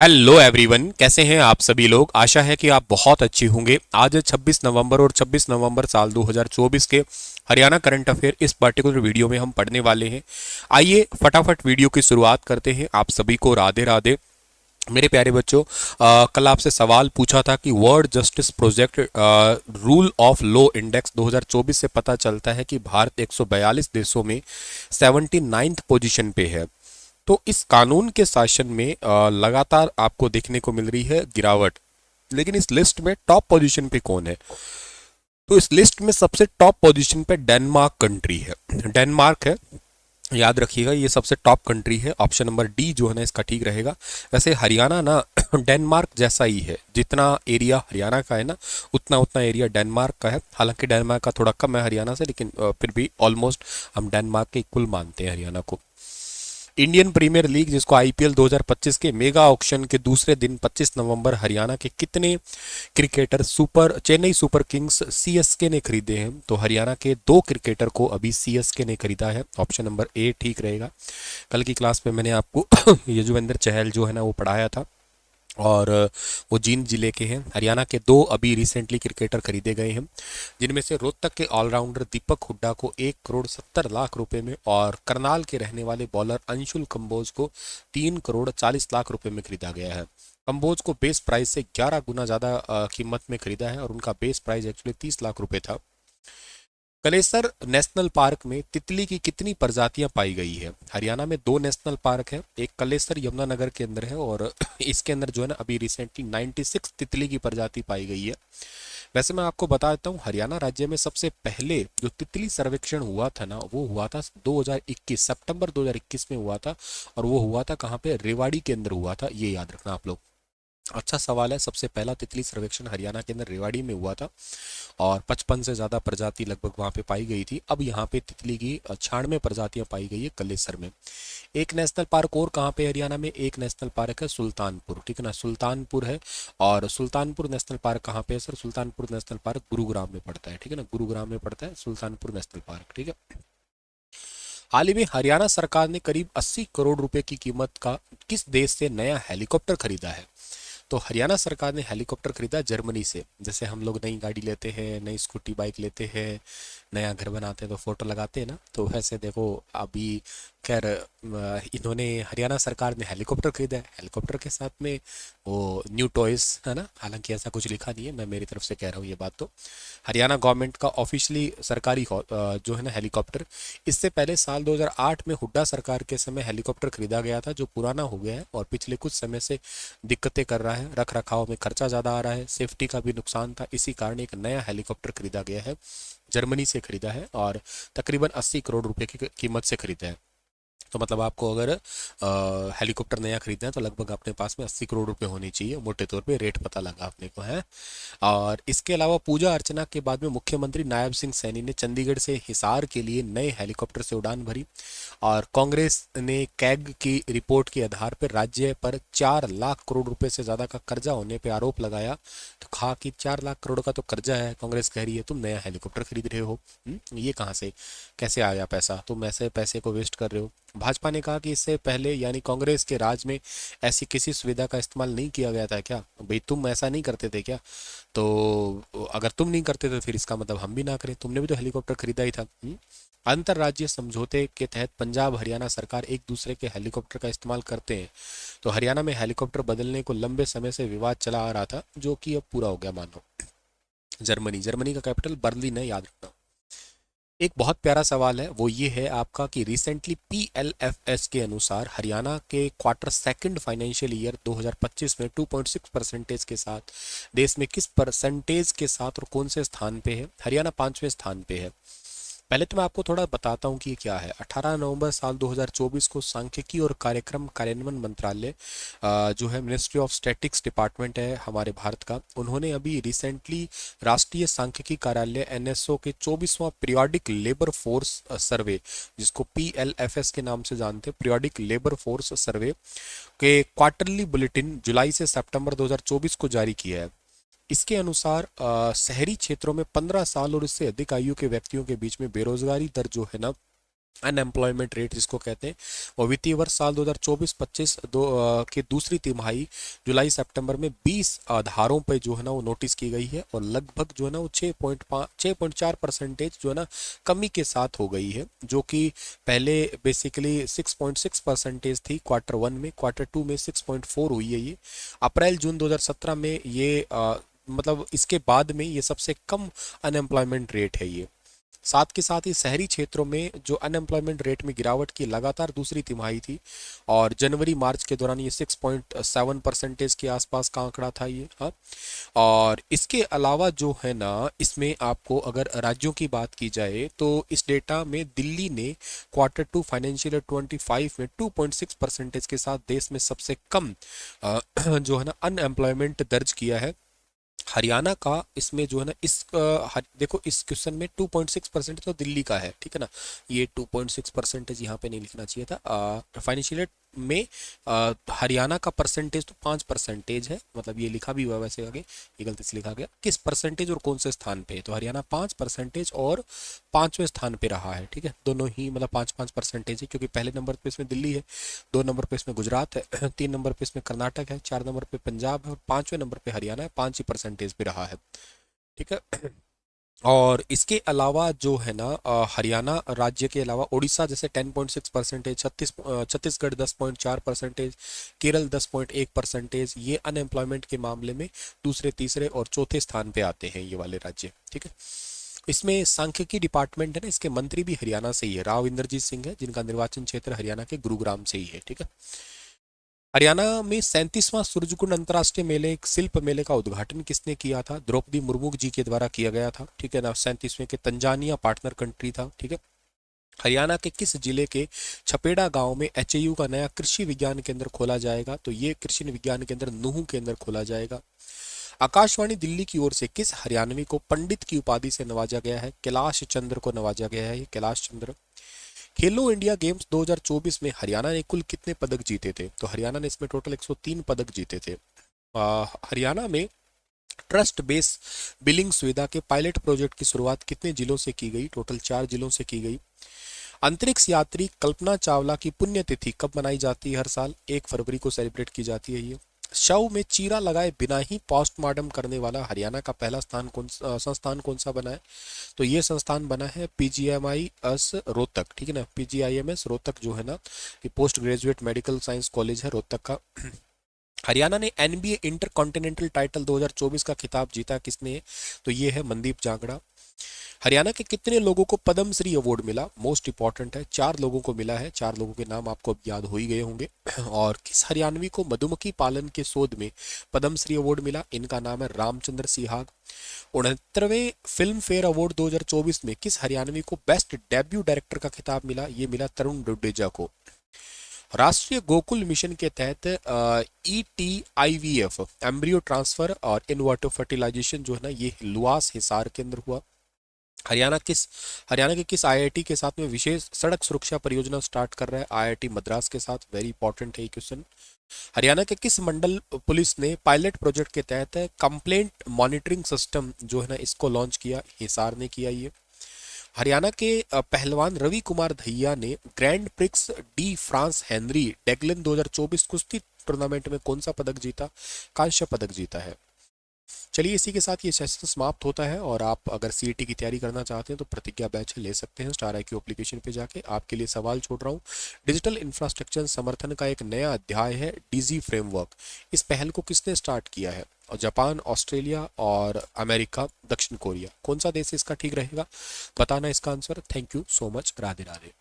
Hello everyone, कैसे हैं आप सभी लोग। आशा है कि आप बहुत अच्छे होंगे। आज है 26 नवंबर और 26 नवंबर साल 2024 के हरियाणा करंट अफेयर इस पर्टिकुलर वीडियो में हम पढ़ने वाले हैं। आइए फटाफट वीडियो की शुरुआत करते हैं। आप सभी को राधे राधे। मेरे प्यारे बच्चों, कल आपसे सवाल पूछा था कि world justice project rule of law index 2024 से पता चलता है कि भारत 142 देशों में 79th पोजीशन पे है। तो इस कानून के शासन में लगातार आपको देखने को मिल रही है गिरावट। लेकिन इस लिस्ट में टॉप पोजीशन पे कौन है? तो इस लिस्ट में सबसे टॉप पोजीशन पे डेनमार्क कंट्री है। डेनमार्क है, याद रखिएगा, ये सबसे टॉप कंट्री है। ऑप्शन नंबर डी जो है ना इसका ठीक रहेगा। वैसे हरियाणा ना डेनमार्क जैसा ही है। जितना एरिया हरियाणा का है ना, उतना उतना एरिया डेनमार्क का है। हालांकि डेनमार्क का थोड़ा कम है हरियाणा से, लेकिन फिर भी ऑलमोस्ट हम डेनमार्क के इक्वल मानते हैं हरियाणा को। इंडियन प्रीमियर लीग जिसको आईपीएल 2025 के मेगा ऑक्शन के दूसरे दिन 25 नवंबर हरियाणा के कितने cricketer Chennai super Kings CSK ने खरीदे हैं? तो हरियाणा के 2 क्रिकेटर को अभी सीएसके ने खरीदा है। ऑप्शन नंबर ए ठीक रहेगा। कल की क्लास में मैंने आपको यजुवेंद्र चहल जो है ना वो पढ़ाया था, और वो जींद जिले के हैं। हरियाणा के 2 अभी रिसेंटली क्रिकेटर खरीदे गए हैं, जिनमें से रोहतक के ऑलराउंडर दीपक हुड्डा को 1 करोड़ 70 लाख रुपए में, और करनाल के रहने वाले बॉलर अंशुल कंबोज को 3 करोड़ 40 लाख रुपए में खरीदा गया है। कंबोज को बेस प्राइस से 11 गुना ज़्यादा कीमत में खरीदा है, और उनका बेस प्राइस एक्चुअली 30 लाख रुपए था। कलेसर नेशनल पार्क में तितली की कितनी प्रजातियां पाई गई है? हरियाणा में 2 नेशनल पार्क है। एक कलेसर यमुनानगर के अंदर है, और इसके अंदर जो है ना अभी रिसेंटली 96 तितली की प्रजाति पाई गई है। वैसे मैं आपको बता देता हूँ, हरियाणा राज्य में सबसे पहले जो तितली सर्वेक्षण हुआ था ना, वो हुआ था 2021 सितंबर 2021 में हुआ था। और वो हुआ था कहाँ पे? रेवाड़ी के अंदर हुआ था, ये याद रखना आप लोग। अच्छा सवाल है। सबसे पहला तितली सर्वेक्षण हरियाणा के अंदर रेवाड़ी में हुआ था, और 55 से ज़्यादा प्रजाति लगभग वहाँ पे पाई गई थी। अब यहाँ पे तितली की 96 प्रजातियाँ पाई गई है कलेसर में। एक नेशनल पार्क और कहाँ पे हरियाणा में? एक नेशनल पार्क है सुल्तानपुर, ठीक है ना, सुल्तानपुर है। और सुल्तानपुर नेशनल पार्क कहाँ पे है sir? Sultanpur national park Gurugram में पड़ता है, ठीक है ना, गुरुग्राम में पड़ता है सुल्तानपुर नेशनल पार्क, ठीक है। हाल ही में हरियाणा सरकार ने करीब 80 करोड़ रुपए की कीमत का किस देश से नया हेलीकॉप्टर खरीदा है? तो हरियाणा सरकार ने हेलीकॉप्टर खरीदा जर्मनी से। जैसे हम लोग नई गाड़ी लेते हैं, नई स्कूटी बाइक लेते हैं, नया घर बनाते हैं तो फोटो लगाते हैं ना, तो वैसे देखो अभी खैर इन्होंने हरियाणा सरकार ने हेलीकॉप्टर खरीदा है। हेलीकॉप्टर के साथ में वो न्यू टॉयज है ना, हालांकि ऐसा कुछ लिखा नहीं है, मैं मेरी तरफ से कह रहा हूँ ये बात। तो हरियाणा गवर्नमेंट का ऑफिशियली सरकारी जो है ना हेलीकॉप्टर। इससे पहले साल 2008 में हुड्डा सरकार के समय हेलीकॉप्टर खरीदा गया था, जो पुराना हो गया है और पिछले कुछ समय से दिक्कतें कर रहा है। रख रखाव में खर्चा ज़्यादा आ रहा है, सेफ्टी का भी नुकसान था, इसी कारण एक नया हेलीकॉप्टर खरीदा गया है। जर्मनी से खरीदा है, और तकरीबन 80 करोड़ रुपए की कीमत से खरीदा है। तो मतलब आपको अगर हेलीकॉप्टर नया खरीदना है तो लगभग अपने पास में 80 करोड़ रुपए होने चाहिए, मोटे तौर पे रेट पता लगा अपने को है। और इसके अलावा पूजा अर्चना के बाद में मुख्यमंत्री नायब सिंह सैनी ने चंडीगढ़ से हिसार के लिए नए हेलीकॉप्टर से उड़ान भरी। और कांग्रेस ने कैग की रिपोर्ट के आधार पर राज्य पर 4 लाख करोड़ रुपए से ज्यादा का कर्जा होने पर आरोप लगाया। तो कहा कि 4 लाख करोड़ का तो कर्जा है, कांग्रेस कह रही है तुम नया हेलीकॉप्टर खरीद रहे हो। ये कहाँ से, कैसे आया पैसा? तुम ऐसे पैसे को वेस्ट कर रहे हो। भाजपा ने कहा कि इससे पहले यानी कांग्रेस के राज में ऐसी किसी सुविधा का इस्तेमाल नहीं किया गया था क्या? भाई तुम ऐसा नहीं करते थे क्या? तो अगर तुम नहीं करते तो फिर इसका मतलब हम भी ना करें, तुमने भी तो हेलीकॉप्टर खरीदा ही था। अंतरराज्यीय समझौते के तहत पंजाब हरियाणा सरकार एक दूसरे के हेलीकॉप्टर का इस्तेमाल करते हैं। तो हरियाणा में हेलीकॉप्टर बदलने को लंबे समय से विवाद चला आ रहा था, जो कि अब पूरा हो गया मानो। जर्मनी, जर्मनी का कैपिटल बर्लिन है, याद रखना। एक बहुत प्यारा सवाल है, वो ये है आपका कि रिसेंटली पीएलएफएस के अनुसार हरियाणा के क्वार्टर सेकंड फाइनेंशियल ईयर 2025 में 2.6% के साथ देश में किस परसेंटेज के साथ और कौन से स्थान पे है? हरियाणा 5वें स्थान पे है। पहले तो मैं आपको थोड़ा बताता हूँ कि ये क्या है। 18 नवंबर साल 2024 को सांख्यिकी और कार्यक्रम कार्यान्वयन मंत्रालय, जो है मिनिस्ट्री ऑफ स्टैटिक्स डिपार्टमेंट है हमारे भारत का, उन्होंने अभी रिसेंटली राष्ट्रीय सांख्यिकी कार्यालय एनएसओ के 24वां पीरियोडिक लेबर फोर्स सर्वे, जिसको पीएलएफएस के नाम से जानते हैं, पीरियोडिक लेबर फोर्स सर्वे के क्वार्टरली बुलेटिन जुलाई से सितंबर 2024 को जारी किया है। इसके अनुसार शहरी क्षेत्रों में 15 साल और इससे अधिक आयु के व्यक्तियों के बीच में बेरोजगारी दर जो है ना, अनएम्प्लॉयमेंट रेट जिसको कहते हैं, और वित्तीय वर्ष साल 2024-25 के दूसरी तिमाही जुलाई सितंबर में 20 आधारों पर जो है ना वो नोटिस की गई है, और लगभग जो है ना वो 6.4% जो है ना कमी के साथ हो गई है, जो कि पहले बेसिकली 6.6% थी क्वार्टर वन में, क्वार्टर टू में 6.4 हुई है ये। अप्रैल जून 2017 में ये मतलब इसके बाद में ये सबसे कम अनएम्प्लॉयमेंट रेट है ये। साथ के साथ ही शहरी क्षेत्रों में जो अनएम्प्लॉयमेंट रेट में गिरावट की लगातार दूसरी तिमाही थी, और जनवरी मार्च के दौरान ये 6.7% के आसपास का आंकड़ा था ये। हाँ, और इसके अलावा जो है ना इसमें आपको अगर राज्यों की बात की जाए तो इस डेटा में दिल्ली ने क्वार्टर टू फाइनेंशियल ईयर 25 में 2.6% के साथ देश में सबसे कम जो है ना अनएम्प्लॉयमेंट दर्ज किया है। हरियाणा का इसमें जो है ना देखो इस क्वेश्चन में 2.6% तो दिल्ली का है, ठीक है ना, ये 2.6% यहाँ पे नहीं लिखना चाहिए था। फाइनेंशियल में हरियाणा का परसेंटेज तो 5% है, मतलब ये लिखा भी हुआ है वैसे आगे, ये गलती से लिखा गया। किस परसेंटेज और कौन से स्थान पे है, तो हरियाणा 5% और 5वें स्थान पे रहा है, ठीक है, दोनों ही मतलब 5-5% है, क्योंकि पहले नंबर पे इसमें दिल्ली है, 2 नंबर पे इसमें गुजरात है, 3 नंबर पे इसमें कर्नाटक है, 4 नंबर पे पंजाब है, और 5वें नंबर पे हरियाणा है, 5 ही % पे रहा है, ठीक है। और इसके अलावा जो है ना हरियाणा राज्य के अलावा उड़ीसा जैसे 10.6%, छत्तीसगढ़ 10.4%, केरल 10.1%, ये अनएम्प्लॉयमेंट के मामले में दूसरे, तीसरे और चौथे स्थान पे आते हैं ये वाले राज्य, ठीक है। इसमें सांख्यिकी डिपार्टमेंट है ना, इसके मंत्री भी हरियाणा से ही है, राव इंद्रजीत सिंह है, जिनका निर्वाचन क्षेत्र हरियाणा के गुरुग्राम से ही है, ठीक है। हरियाणा में 37वां सूरजकुंड अंतर्राष्ट्रीय मेले शिल्प मेले का उद्घाटन किसने किया था, द्रौपदी मुर्मू जी के द्वारा किया गया था, ठीक है ना। 37वें के तंजानिया पार्टनर कंट्री था, ठीक है। हरियाणा के किस जिले के छपेड़ा गांव में एचएयू का नया कृषि विज्ञान केंद्र खोला जाएगा, तो ये कृषि विज्ञान केंद्र नूहू के अंदर खोला जाएगा। आकाशवाणी दिल्ली की ओर से किस हरियाणवी को पंडित की उपाधि से नवाजा गया है, कैलाश चंद्र को नवाजा गया है, ये कैलाश चंद्र। खेलो इंडिया गेम्स 2024 में हरियाणा ने कुल कितने पदक जीते थे, तो हरियाणा ने इसमें टोटल 103 पदक जीते थे। हरियाणा में ट्रस्ट बेस बिलिंग सुविधा के पायलट प्रोजेक्ट की शुरुआत कितने जिलों से की गई, टोटल 4 जिलों से की गई। अंतरिक्ष यात्री कल्पना चावला की पुण्यतिथि कब मनाई जाती है, हर साल 1 फरवरी को सेलिब्रेट की जाती है ये। शव में चीरा लगाए बिना ही पोस्टमार्टम करने वाला हरियाणा का पहला संस्थान कौन सा बना है, तो ये संस्थान बना है PGIMS रोहतक, ठीक है ना, PGIMS रोहतक जो है ना, ये post graduate medical science college है रोहतक का। हरियाणा ने NBA इंटर कॉन्टिनेंटल टाइटल 2024 का खिताब जीता किसने, तो ये है मनदीप जांगड़ा। हरियाणा के कितने लोगों को पद्म श्री अवार्ड मिला, मोस्ट इंपॉर्टेंट है, 4 लोगों को मिला है, 4 लोगों के नाम आपको अब याद हो ही गए होंगे। और किस हरियाणवी को मधुमक्खी पालन के शोध में पद्म श्री अवार्ड मिला, इनका नाम है रामचंद्र सिहाग। 69वें फिल्म फेयर अवार्ड 2024 में किस हरियाणवी को बेस्ट डेब्यू डायरेक्टर का खिताब मिला, ये मिला तरुण डुडेजा को। राष्ट्रीय गोकुल मिशन के तहत ETIVF एम्ब्रियो ट्रांसफर और इनवर्टिव फर्टिलाइजेशन जो है ना, ये लुआस हिसार के अंदर हुआ। हरियाणा के किस IIT के साथ में विशेष सड़क सुरक्षा परियोजना स्टार्ट कर रहा है, IIT मद्रास के साथ, वेरी इंपॉर्टेंट है ये क्वेश्चन। हरियाणा के किस मंडल पुलिस ने पायलट प्रोजेक्ट के तहत कंप्लेंट मॉनिटरिंग सिस्टम जो है ना इसको लॉन्च किया, हिसार ने किया ये। हरियाणा के पहलवान रवि कुमार दहिया ने Grand Prix de France Henri Deglane 2024 कुश्ती टूर्नामेंट में कौन सा पदक जीता, कांस्य पदक जीता है। चलिए इसी के साथ ये सेशन समाप्त होता है, और आप अगर CET की तैयारी करना चाहते हैं तो प्रतिज्ञा बैच ले सकते हैं स्टार IQ एप्लीकेशन पे जाके। आपके लिए सवाल छोड़ रहा हूँ, डिजिटल इंफ्रास्ट्रक्चर समर्थन का एक नया अध्याय है DG फ्रेमवर्क, इस पहल को किसने स्टार्ट किया है, और जापान, ऑस्ट्रेलिया और अमेरिका, दक्षिण कोरिया, कौन सा देश इसका ठीक रहेगा, बताना इसका answer. Thank you so much, Radhe Radhe.